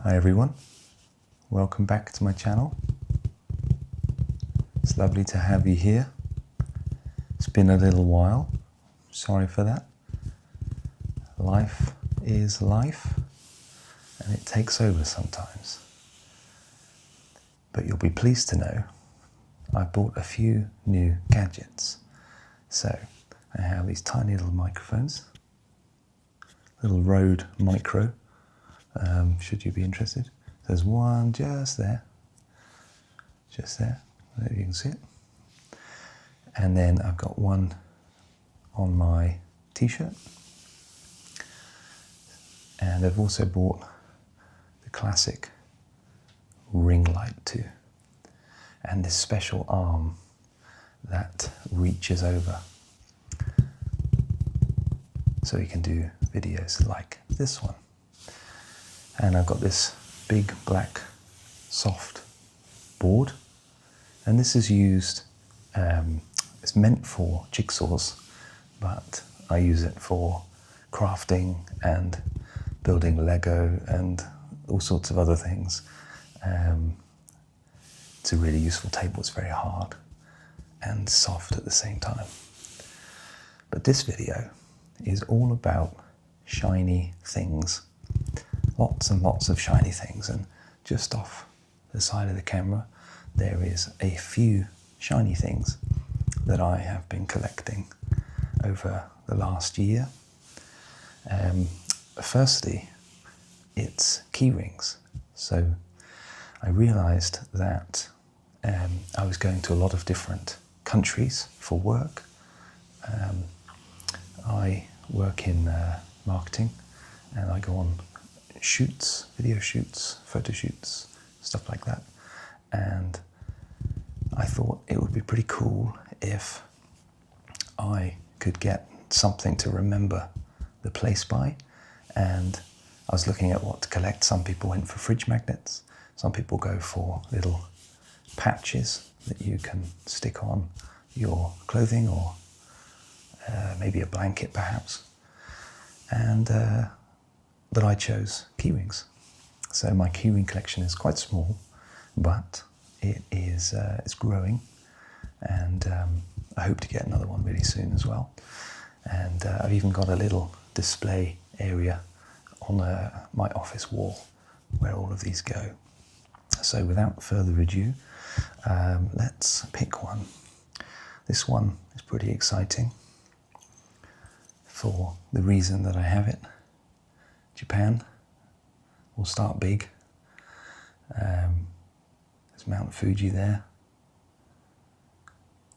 Hi everyone, welcome back to my channel. It's lovely to have you here. It's been a little while, sorry for that. Life is life and it takes over sometimes. But you'll be pleased to know I bought a few new gadgets. So I have these tiny little microphones, little Rode Micro, should you be interested. There's one just there, there you can see it. And then I've got one on my t-shirt. And I've also bought the classic ring light too. And this special arm that reaches over. So you can do videos like this one. And I've got this big black soft board. And this is used, it's meant for jigsaws, but I use it for crafting and building Lego and all sorts of other things. It's a really useful table. It's very hard and soft at the same time. But this video is all about shiny things. Lots and lots of shiny things, and just off the side of the camera there is a few shiny things that I have been collecting over the last year. Firstly, it's keyrings. So I realized that I was going to a lot of different countries for work. I work in marketing and I go on shoots, video shoots, photo shoots, stuff like that. And I thought it would be pretty cool if I could get something to remember the place by. And I was looking at what to collect. Some people went for fridge magnets. Some people go for little patches that you can stick on your clothing, or maybe a blanket perhaps. And but I chose keyrings. So my keyring collection is quite small, but it is it's growing, and I hope to get another one really soon as well. And I've even got a little display area on my office wall where all of these go. So without further ado, let's pick one. This one is pretty exciting for the reason that I have it. Japan. We'll start big. There's Mount Fuji there.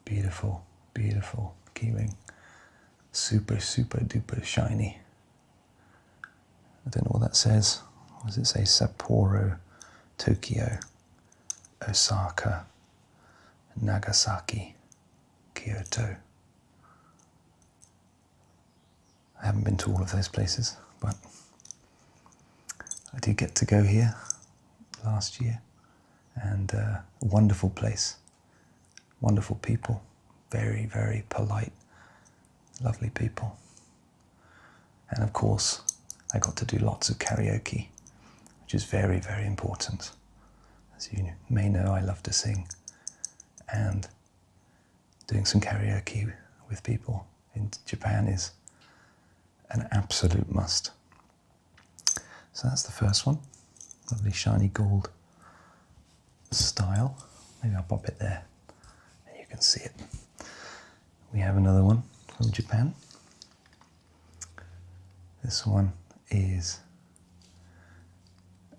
Beautiful, beautiful keyring. Super, super duper shiny. I don't know what that says. What does it say? Sapporo, Tokyo, Osaka, Nagasaki, Kyoto. I haven't been to all of those places, but I did get to go here last year, and a wonderful place, wonderful people, very, very polite, lovely people. And of course, I got to do lots of karaoke, which is very, very important. As you may know, I love to sing, and doing some karaoke with people in Japan is an absolute must. So that's the first one, lovely shiny gold style. Maybe I'll pop it there and you can see it. We have another one from Japan. This one is,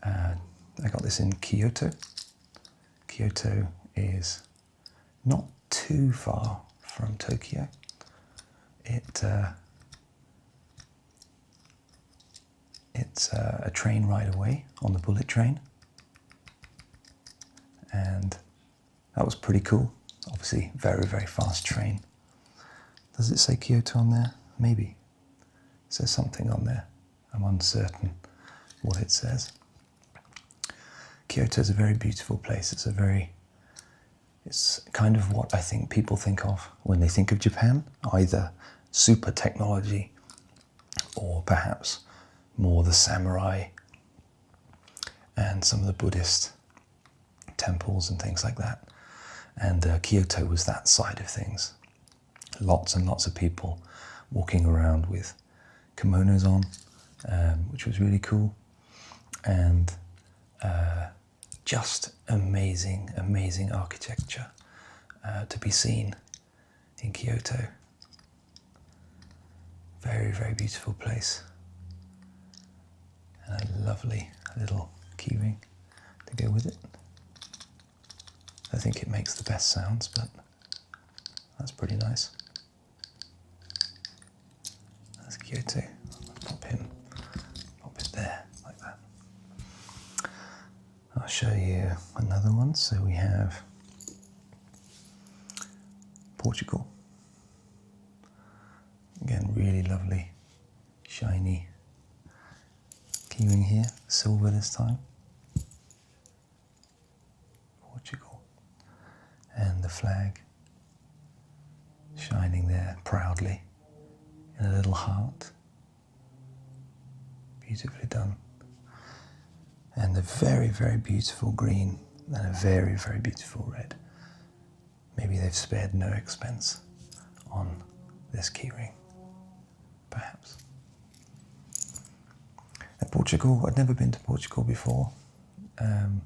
I got this in Kyoto. Kyoto is not too far from Tokyo. It's a train ride away on the bullet train, and that was pretty cool. Obviously, very, very fast train. Does it say Kyoto on there? Maybe. It says something on there. I'm uncertain what it says. Kyoto is a very beautiful place. It's kind of what I think people think of when they think of Japan, either super technology or perhaps more the samurai and some of the Buddhist temples and things like that. And Kyoto was that side of things. Lots and lots of people walking around with kimonos on, which was really cool. And just amazing, amazing architecture to be seen in Kyoto. Very, very beautiful place. And a lovely little keyring to go with it. I think it makes the best sounds, but that's pretty nice. That's Kyoto. Pop it there, like that. I'll show you another one. So we have Portugal. Again, really lovely, shiny keyring here, silver this time. Portugal. And the flag shining there proudly in a little heart. Beautifully done. And a very, very beautiful green and a very, very beautiful red. Maybe they've spared no expense on this keyring, perhaps. At Portugal, I'd never been to Portugal before, and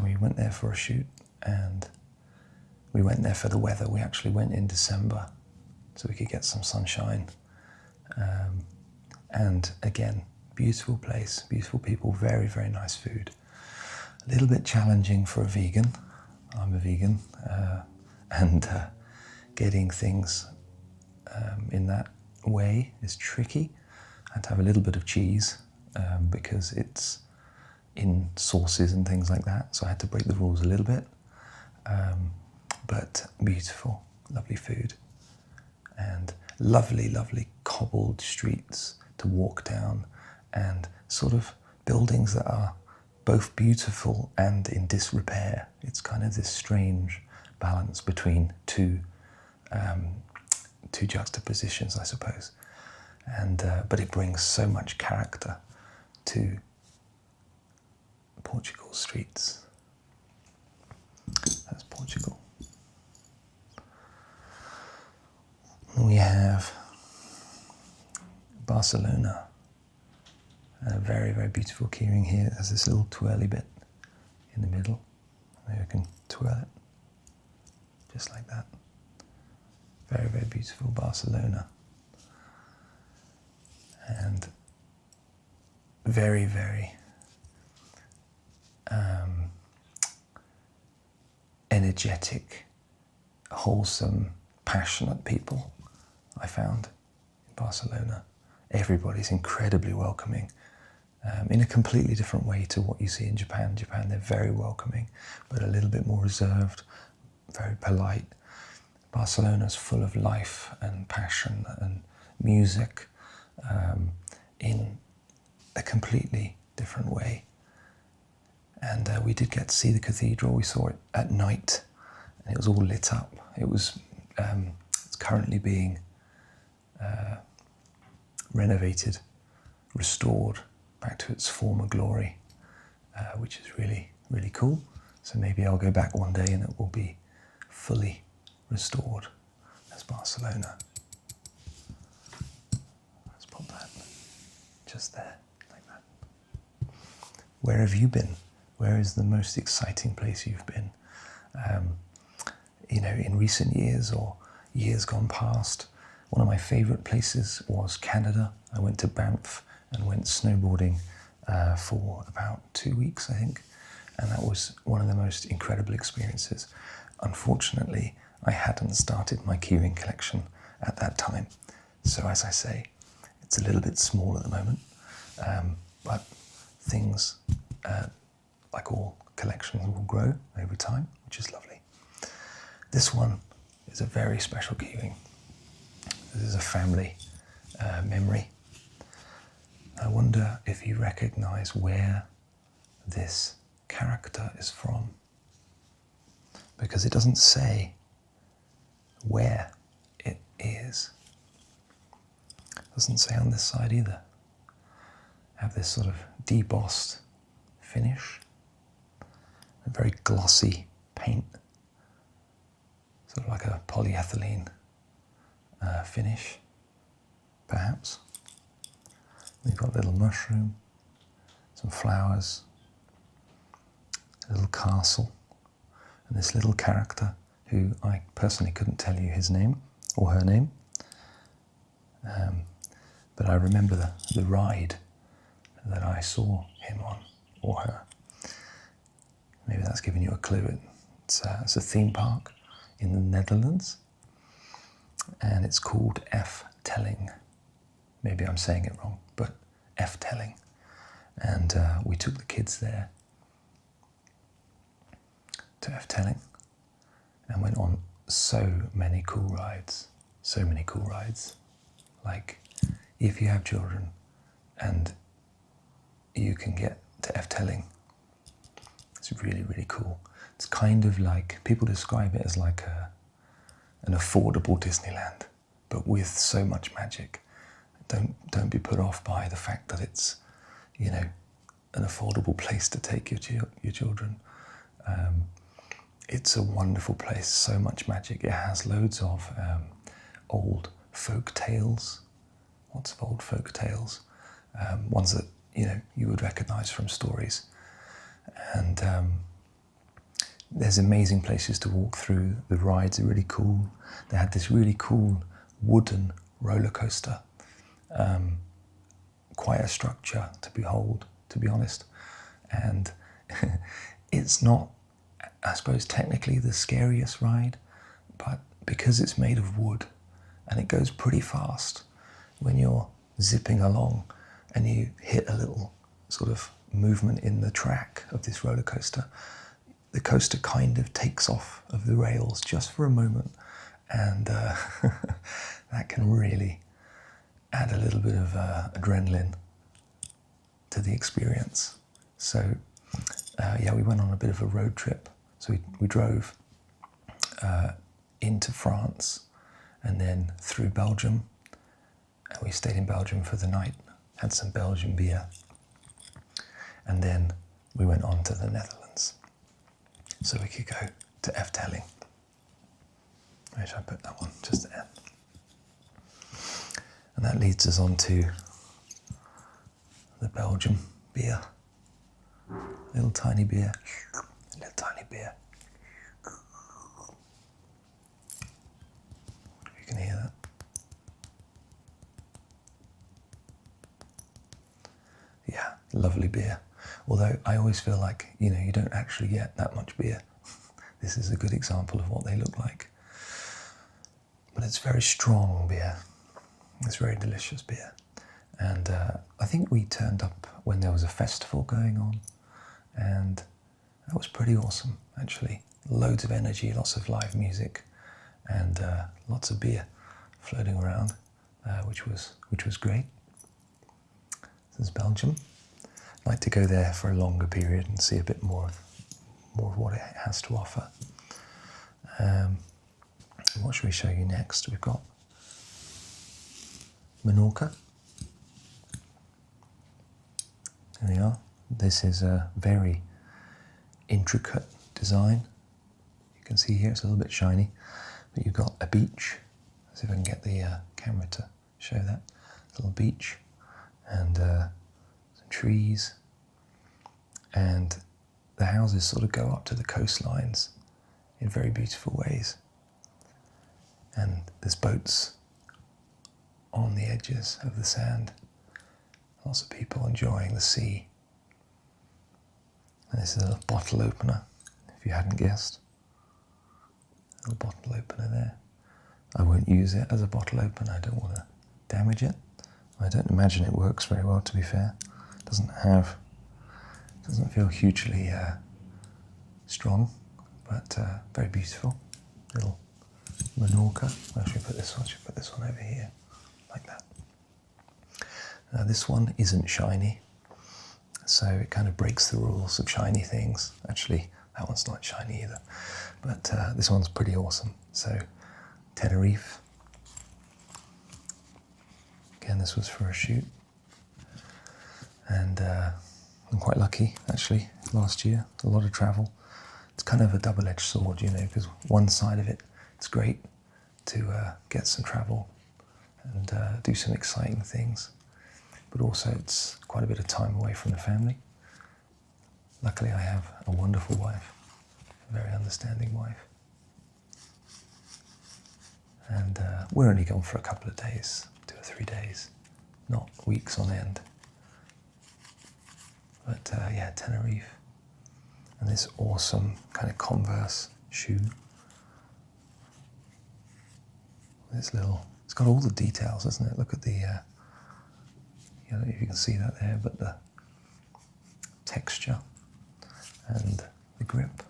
we went there for a shoot, and we went there for the weather. We actually went in December so we could get some sunshine. And again, beautiful place, beautiful people, very, very nice food. A little bit challenging for a vegan. I'm a vegan, and getting things in that way is tricky. I had to have a little bit of cheese because it's in sauces and things like that, so I had to break the rules a little bit. But beautiful, lovely food, and lovely, lovely cobbled streets to walk down, and sort of buildings that are both beautiful and in disrepair. It's kind of this strange balance between two juxtapositions, I suppose. And but it brings so much character to Portugal's streets. That's Portugal. We have Barcelona. A very, very beautiful keyring here. There's this little twirly bit in the middle. Maybe I can twirl it just like that. Very, very beautiful Barcelona. And very, very energetic, wholesome, passionate people I found in Barcelona. Everybody's incredibly welcoming, in a completely different way to what you see in Japan. Japan, they're very welcoming, but a little bit more reserved, very polite. Barcelona's full of life and passion and music, in a completely different way. And we did get to see the cathedral. We saw it at night, and it was all lit up. It was it's currently being renovated, restored back to its former glory, which is really, really cool. So maybe I'll go back one day and it will be fully restored as Barcelona. Let's pop that just there, like that. Where have you been? Where is the most exciting place you've been? In recent years or years gone past. One of my favorite places was Canada. I went to Banff and went snowboarding for about 2 weeks, I think. And that was one of the most incredible experiences. Unfortunately, I hadn't started my keyring collection at that time. So as I say, it's a little bit small at the moment. But things, like all collections, will grow over time, which is lovely. This one is a very special keyring. This is a family memory. I wonder if you recognize where this character is from, because it doesn't say where it is. It doesn't say on this side either. I have this sort of debossed finish, a very glossy paint, sort of like a polyethylene finish, perhaps. We've got a little mushroom, some flowers, a little castle, and this little character who I personally couldn't tell you his name or her name, but I remember the ride that I saw him on, or her. Maybe that's giving you a clue. It's a theme park in the Netherlands, and it's called Efteling. Maybe I'm saying it wrong, but Efteling. And we took the kids there to Efteling and went on so many cool rides. Like, if you have children and you can get to Efteling, it's really, really cool. It's kind of like, people describe it as like an affordable Disneyland, but with so much magic. Don't be put off by the fact that it's, you know, an affordable place to take your children. It's a wonderful place, so much magic. It has loads of old folk tales, lots of old folk tales, ones that, you know, you would recognize from stories. And there's amazing places to walk through. The rides are really cool. They had this really cool wooden roller coaster, quite a structure to behold, to be honest. And it's not, I suppose, technically the scariest ride, but because it's made of wood and it goes pretty fast, when you're zipping along and you hit a little sort of movement in the track of this roller coaster, the coaster kind of takes off of the rails just for a moment, and that can really add a little bit of adrenaline to the experience. So yeah, we went on a bit of a road trip. So we drove into France and then through Belgium, and we stayed in Belgium for the night, had some Belgian beer, and then we went on to the Netherlands so we could go to Efteling. Where should I put that one? Just there. And that leads us on to the Belgian beer. Little tiny beer. Little tiny beer. You can hear that. Yeah, lovely beer. Although I always feel like, you know, you don't actually get that much beer. This is a good example of what they look like. But it's very strong beer. It's very delicious beer. And I think we turned up when there was a festival going on, and that was pretty awesome, actually. Loads of energy, lots of live music, and lots of beer floating around, which was great. This is Belgium. I'd like to go there for a longer period and see a bit more of what it has to offer. What should we show you next? We've got Menorca. There we are. This is a very intricate design. You can see here it's a little bit shiny, but you've got a beach. Let's see if I can get the camera to show that. Little beach and some trees, and the houses sort of go up to the coastlines in very beautiful ways. And there's boats on the edges of the sand. Lots of people enjoying the sea. And this is a little bottle opener, if you hadn't guessed. A little bottle opener there. I won't use it as a bottle opener. I don't want to damage it. I don't imagine it works very well, to be fair. It doesn't feel hugely strong, but very beautiful. Little Menorca. Where should we put this one? Should we put this one over here, like that? This one isn't shiny, so it kind of breaks the rules of shiny things. Actually, that one's not shiny either, but this one's pretty awesome. So, Tenerife. Again, this was for a shoot, and I'm quite lucky, actually, last year. A lot of travel. It's kind of a double-edged sword, you know, because one side of it, it's great to get some travel and do some exciting things. But also it's quite a bit of time away from the family. Luckily, I have a wonderful wife, a very understanding wife. And we're only gone for a couple of days, 2 or 3 days, not weeks on end. But yeah, Tenerife. And this awesome kind of Converse shoe. This little, it's got all the details, isn't it? Look at the, I don't know if you can see that there, but the texture and the grip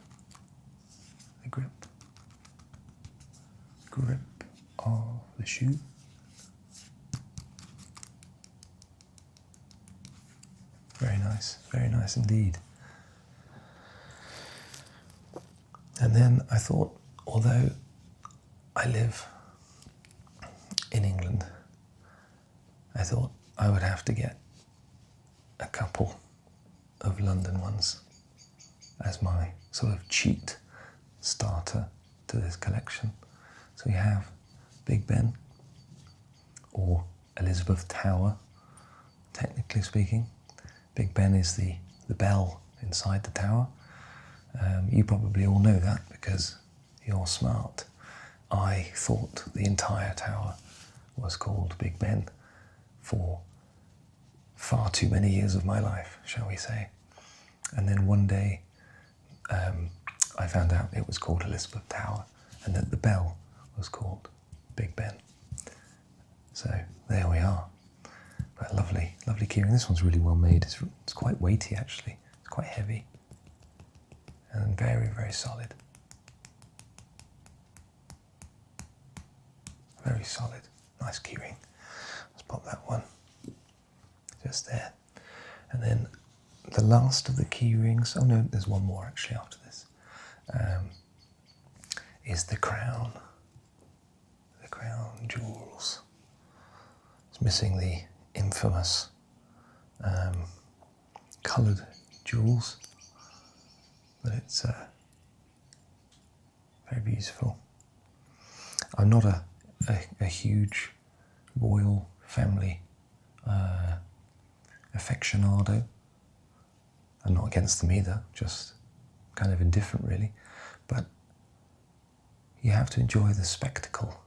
of the shoe. Very nice indeed. And then I thought, although I live in England, I thought I would have to get a couple of London ones as my sort of cheat starter to this collection. So we have Big Ben, or Elizabeth Tower, technically speaking. Big Ben is the bell inside the tower. You probably all know that because you're smart. I thought the entire tower was called Big Ben for far too many years of my life, shall we say. And then one day I found out it was called Elizabeth Tower and that the bell was called Big Ben. So there we are. But lovely keyring. This one's really well made. It's quite weighty actually. It's quite heavy and very, very solid. Very solid. Nice keyring. Let's pop that one just there. And then the last of the keyrings, oh no, there's one more actually after this, is the crown. The crown jewels. It's missing the infamous coloured jewels, but it's very beautiful. I'm not a huge royal family aficionado. I'm not against them either, just kind of indifferent really. But you have to enjoy the spectacle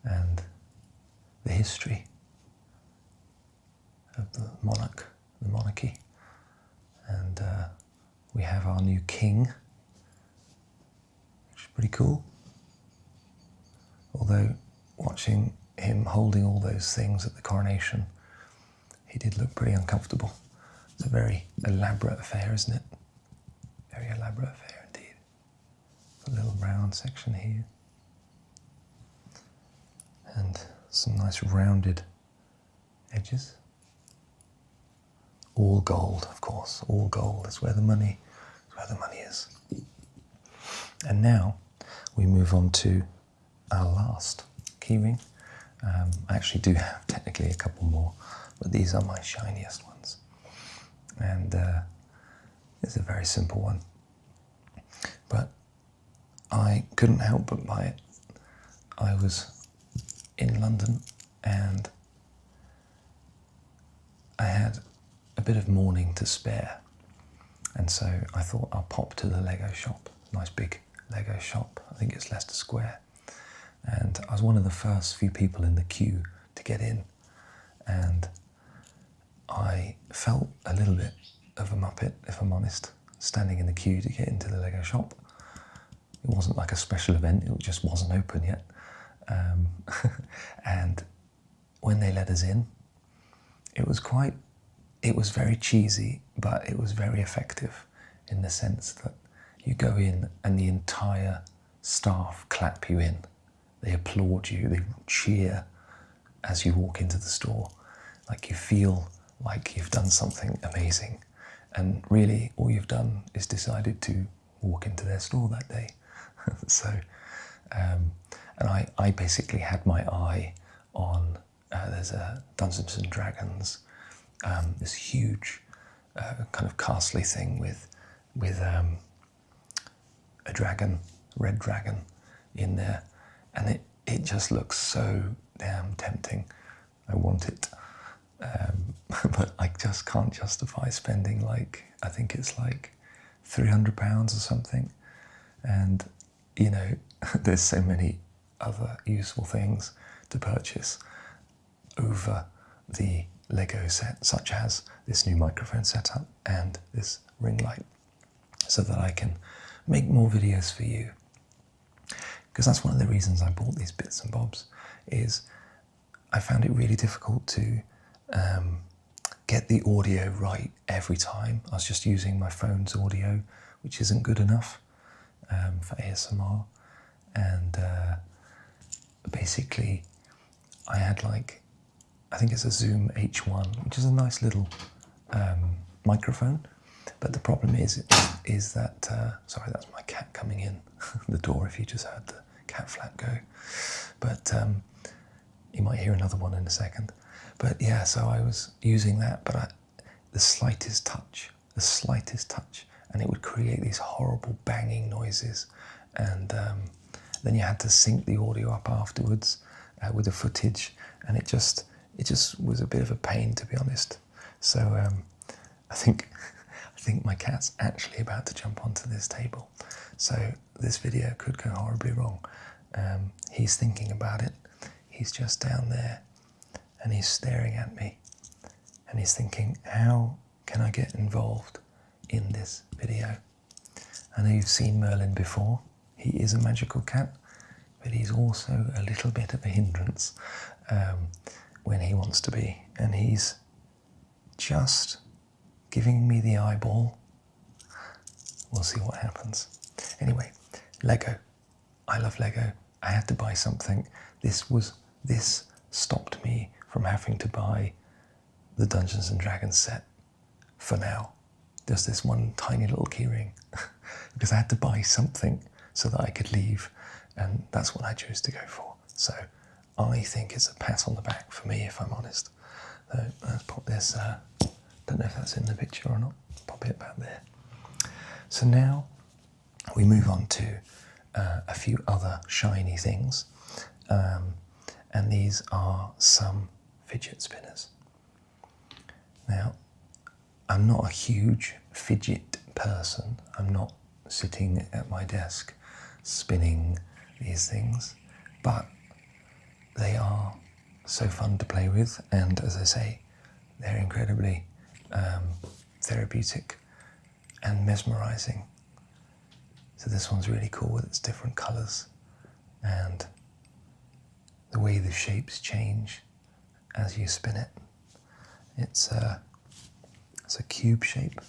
and the history of the monarchy. And we have our new king, which is pretty cool. Although watching him holding all those things at the coronation, he did look pretty uncomfortable. It's a very elaborate affair, isn't it? Very elaborate affair indeed. A little round section here. And some nice rounded edges. All gold, of course, all gold. That's where the money is. And now we move on to our last keyring. I actually do have technically a couple more, but these are my shiniest ones. And it's a very simple one. But I couldn't help but buy it. I was in London and I had a bit of morning to spare. And so I thought I'll pop to the Lego shop, nice big Lego shop. I think it's Leicester Square. And I was one of the first few people in the queue to get in. And I felt a little bit of a muppet, if I'm honest, standing in the queue to get into the Lego shop. It wasn't like a special event, it just wasn't open yet. And when they let us in, it was very cheesy, but it was very effective in the sense that you go in and the entire staff clap you in. They applaud you, they cheer as you walk into the store. Like you feel like you've done something amazing. And really all you've done is decided to walk into their store that day. So, and I basically had my eye on, there's a Dungeons and Dragons, this huge kind of castle thing with a dragon, red dragon in there, and it just looks so damn tempting. I want it, but I just can't justify spending like, I think it's like £300 or something, and you know, there's so many other useful things to purchase over the Lego set, such as this new microphone setup and this ring light, so that I can make more videos for you. Because that's one of the reasons I bought these bits and bobs, is I found it really difficult to get the audio right every time. I was just using my phone's audio, which isn't good enough for ASMR, and basically I had like, I think it's a Zoom H1, which is a nice little microphone, but the problem is that, sorry, that's my cat coming in the door if you just heard the cat flap go, but you might hear another one in a second. But yeah, so I was using that, but the slightest touch, and it would create these horrible banging noises, and then you had to sync the audio up afterwards with the footage, and it just was a bit of a pain, to be honest. So I think my cat's actually about to jump onto this table, so this video could go horribly wrong. He's thinking about it. He's just down there and he's staring at me and he's thinking, how can I get involved in this video? I know you've seen Merlin before. He is a magical cat, but he's also a little bit of a hindrance when he wants to be, and he's just giving me the eyeball. We'll see what happens. Anyway, Lego. I love Lego. I had to buy something. This stopped me from having to buy the Dungeons and Dragons set for now. Just this one tiny little keyring, because I had to buy something so that I could leave, and that's what I chose to go for. So I think it's a pat on the back for me, if I'm honest. So let's pop this, don't know if that's in the picture or not, pop it back there. So now we move on to a few other shiny things, and these are some fidget spinners. Now, I'm not a huge fidget person. I'm not sitting at my desk spinning these things, but they are so fun to play with, and as I say, they're incredibly therapeutic and mesmerizing. So this one's really cool with its different colors and the way the shapes change as you spin it. It's a cube shape.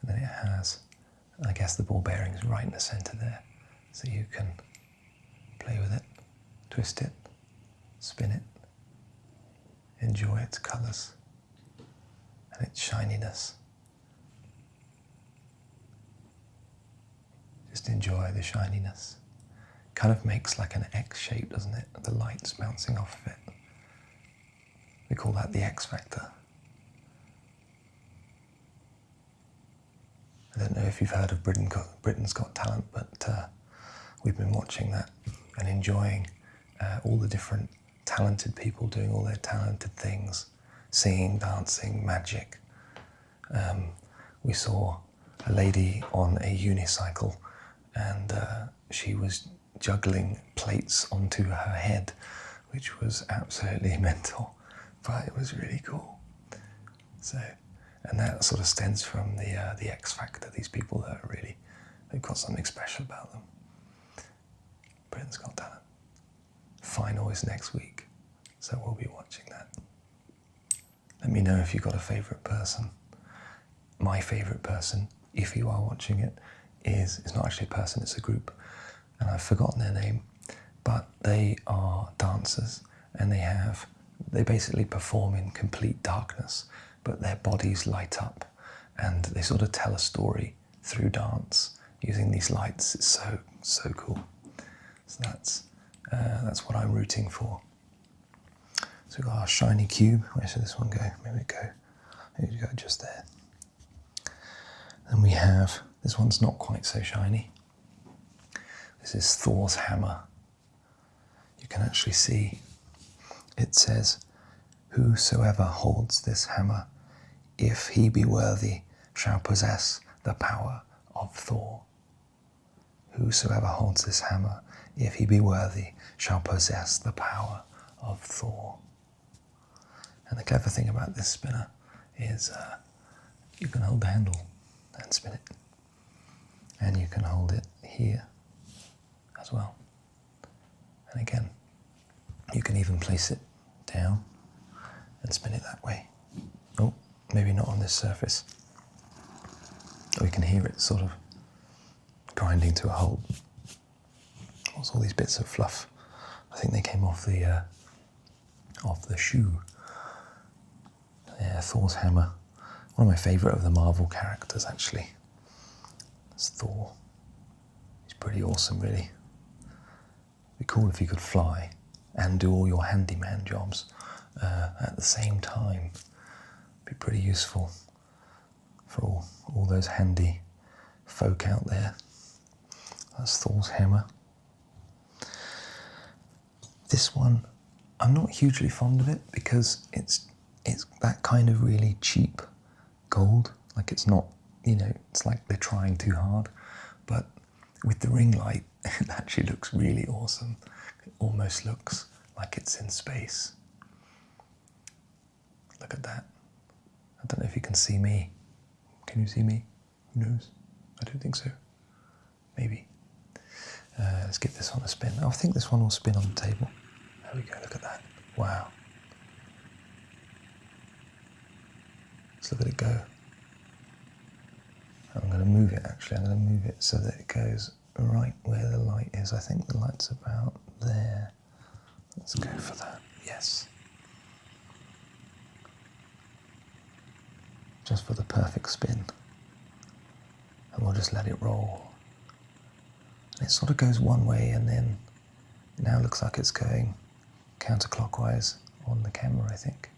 And then it has, I guess, the ball bearings right in the center there, so you can play with it, twist it, spin it, enjoy its colors and its shininess. Just enjoy the shininess. Kind of makes like an X shape, doesn't it? The light's bouncing off of it. We call that the X factor. I don't know if you've heard of Britain's Got Talent, but we've been watching that and enjoying all the different talented people doing all their talented things, singing, dancing, magic. We saw a lady on a unicycle, and she was juggling plates onto her head, which was absolutely mental, but it was really cool. So, and that sort of stems from the X Factor, these people that are really, they've got something special about them. Britain's Got Talent. Final is next week, so we'll be watching that. Let me know if you've got a favourite person. My favourite person, if you are watching it, is, it's not actually a person, it's a group, and I've forgotten their name, but they are dancers, and they basically perform in complete darkness, but their bodies light up, and they sort of tell a story through dance using these lights. It's so cool. So that's what I'm rooting for. So we've got our shiny cube. Where should this one go? Maybe go just there. And we have, this one's not quite so shiny. This is Thor's hammer. You can actually see it says, "Whosoever holds this hammer, if he be worthy, shall possess the power of Thor." Whosoever holds this hammer, if he be worthy, shall possess the power of Thor. And the clever thing about this spinner is you can hold the handle and spin it. And you can hold it here as well. And again, you can even place it down and spin it that way. Oh, maybe not on this surface. Or you can hear it sort of grinding to a halt. What's all these bits of fluff? I think they came off the shoe. Yeah, Thor's hammer. One of my favourite of the Marvel characters, actually. It's Thor. He's pretty awesome, really. It'd be cool if you could fly and do all your handyman jobs at the same time. Be pretty useful for all those handy folk out there. That's Thor's hammer. This one, I'm not hugely fond of it because it's that kind of really cheap gold. Like it's not, it's like they're trying too hard. But with the ring light, it actually looks really awesome. It almost looks like it's in space. Look at that. I don't know if you can see me. Can you see me? Who knows? I don't think so. Maybe. Let's give this one a spin. I think this one will spin on the table. There we go, look at that. Wow. Let's look at it go. I'm going to move it actually. I'm going to move it so that it goes right where the light is. I think the light's about there. Let's go for that. Yes. Just for the perfect spin. And we'll just let it roll. And it sort of goes one way and then it now looks like it's going counterclockwise on the camera, I think.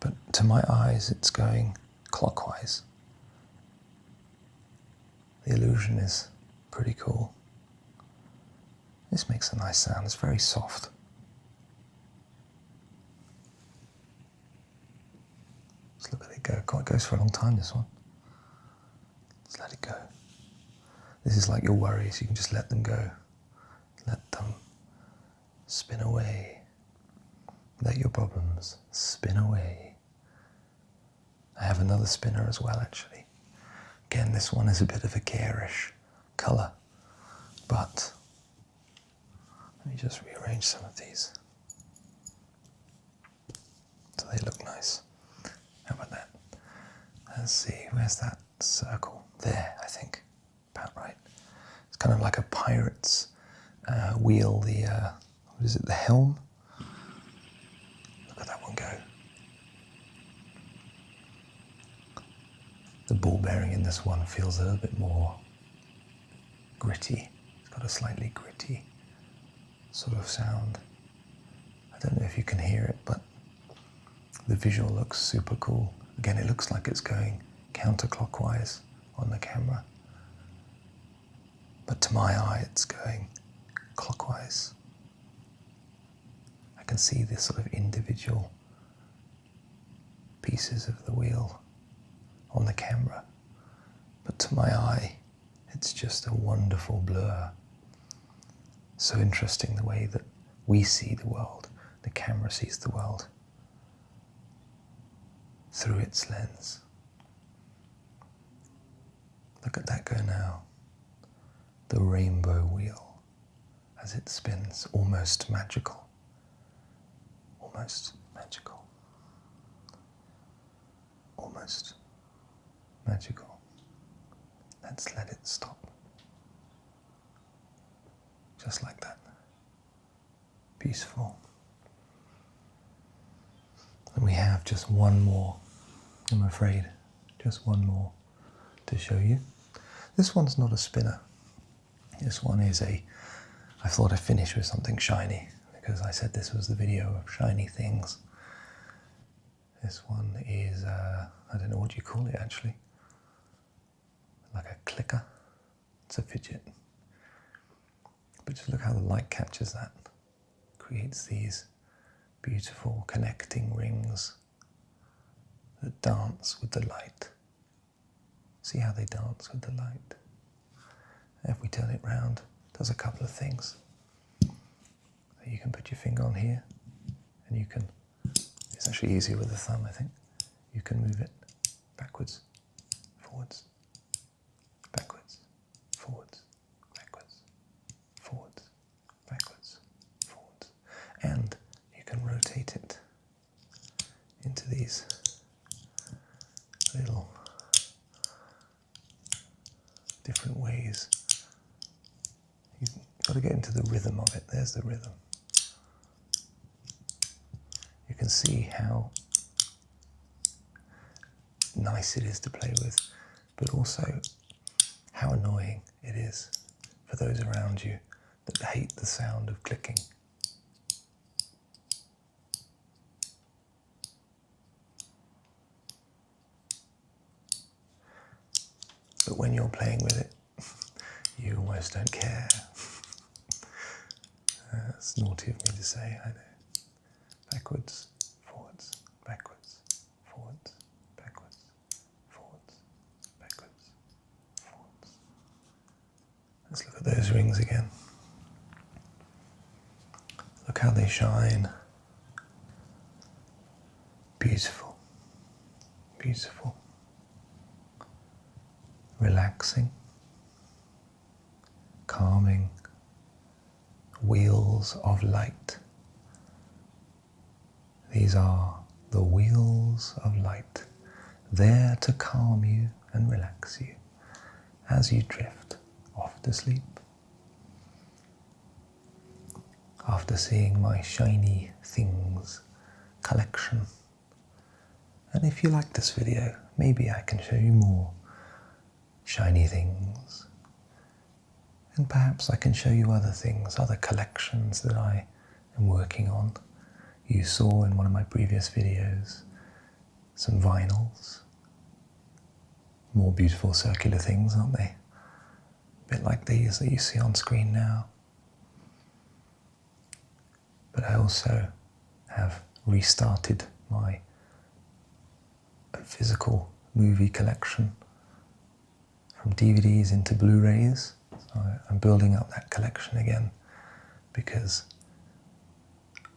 But to my eyes, it's going clockwise. The illusion is pretty cool. This makes a nice sound. It's very soft. Let's look at it go. God, it goes for a long time, this one. Let's let it go. This is like your worries. You can just let them go. Let them spin away. Let your problems spin away. I have another spinner as well, actually. Again, this one is a bit of a garish colour, but let me just rearrange some of these so they look nice. How about that? Let's see, where's that circle? There, I think. About right. It's kind of like a pirate's wheel, what is it, the helm? Look at that one go. The ball bearing in this one feels a little bit more gritty. It's got a slightly gritty sort of sound. I don't know if you can hear it, but the visual looks super cool. Again, it looks like it's going counterclockwise on the camera. But to my eye, it's going clockwise. I can see the sort of individual pieces of the wheel on the camera. But to my eye, it's just a wonderful blur. So interesting the way that we see the world, the camera sees the world through its lens. Look at that go now. The rainbow wheel as it spins, almost magical. Almost magical. Almost magical. Let's let it stop. Just like that. Peaceful. And we have just one more, I'm afraid. Just one more to show you. This one's not a spinner. This one is I thought I'd finish with something shiny. because I said this was the video of shiny things. This one is, I don't know what you call it actually, like a clicker. It's a fidget. But just look how the light catches that. Creates these beautiful connecting rings that dance with the light. See how they dance with the light? If we turn it round, it does a couple of things. So you can put your finger on here, and you can, it's actually easier with the thumb, I think. You can move it backwards, forwards, backwards, forwards, backwards, forwards, backwards, forwards. And you can rotate it into these little different ways. You've got to get into the rhythm of it. There's the rhythm. You can see how nice it is to play with, but also how annoying it is for those around you that hate the sound of clicking. But when you're playing with it, you almost don't care. That's naughty of me to say, I know. Backwards, forwards, backwards, forwards, backwards, forwards, backwards, forwards. Let's look at those rings again. Look how they shine. Beautiful, beautiful. Relaxing, calming, wheels of light. These are the wheels of light, there to calm you and relax you as you drift off to sleep. After seeing my shiny things collection, and if you like this video, maybe I can show you more shiny things, and perhaps I can show you other things, other collections that I am working on. You saw in one of my previous videos some vinyls, more beautiful circular things, aren't they? A bit like these that you see on screen now. But I also have restarted my physical movie collection from DVDs into Blu-rays. So I'm building up that collection again because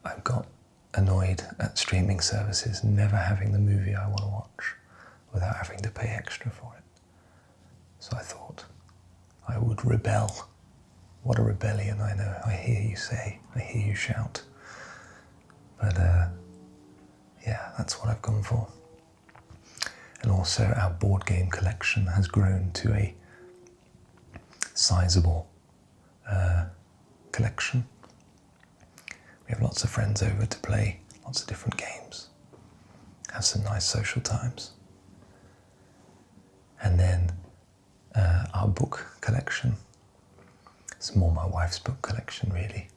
I've got annoyed at streaming services never having the movie I want to watch without having to pay extra for it. So I thought I would rebel. What a rebellion, I know. I hear you say, I hear you shout. But yeah, that's what I've gone for. And also our board game collection has grown to a sizable collection. We have lots of friends over to play lots of different games, have some nice social times. And then our book collection. It's more my wife's book collection, really.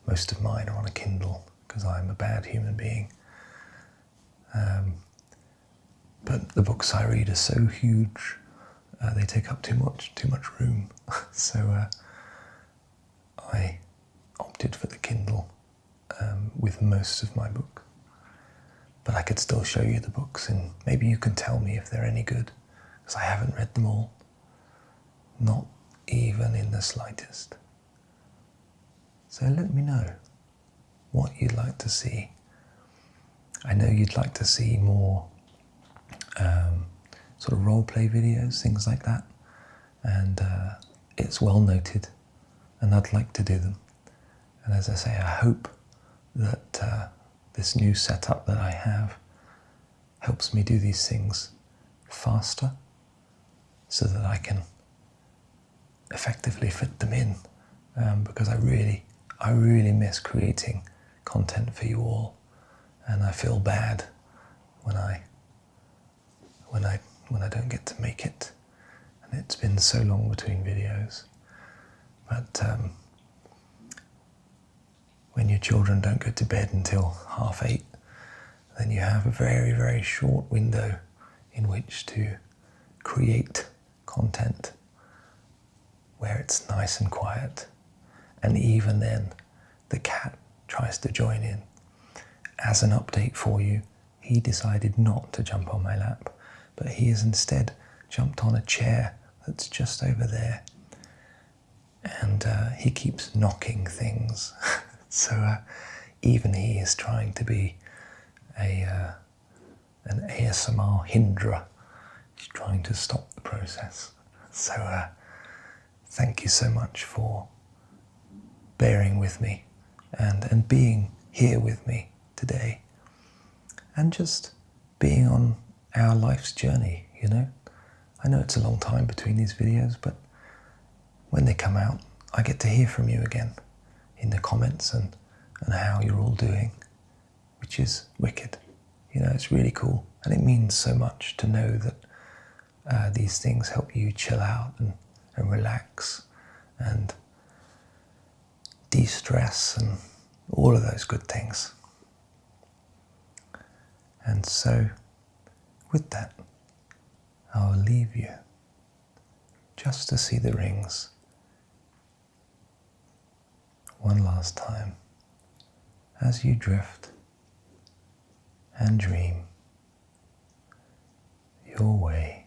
Most of mine are on a Kindle because I'm a bad human being. But the books I read are so huge, they take up too much room. So I opted for the Kindle with most of my book. But I could still show you the books, and maybe you can tell me if they're any good, because I haven't read them all. Not even in the slightest. So let me know what you'd like to see. I know you'd like to see more sort of role-play videos, things like that, and it's well noted, and I'd like to do them. And as I say, I hope that this new setup that I have helps me do these things faster so that I can effectively fit them in, because I really miss creating content for you all, and I feel bad when I don't get to make it, and it's been so long between videos. But when your children don't go to bed until 8:30, then you have a very, very short window in which to create content where it's nice and quiet. And even then, the cat tries to join in. As an update for you, he decided not to jump on my lap, but he has instead jumped on a chair that's just over there. And he keeps knocking things. So even he is trying to be an ASMR hinderer. He's trying to stop the process. So thank you so much for bearing with me and being here with me today. And just being on our life's journey, you know. I know it's a long time between these videos, but when they come out, I get to hear from you again in the comments and how you're all doing, which is wicked. You know, it's really cool. And it means so much to know that these things help you chill out and relax and de-stress and all of those good things. And so, with that, I'll leave you just to see the rings one last time as you drift and dream your way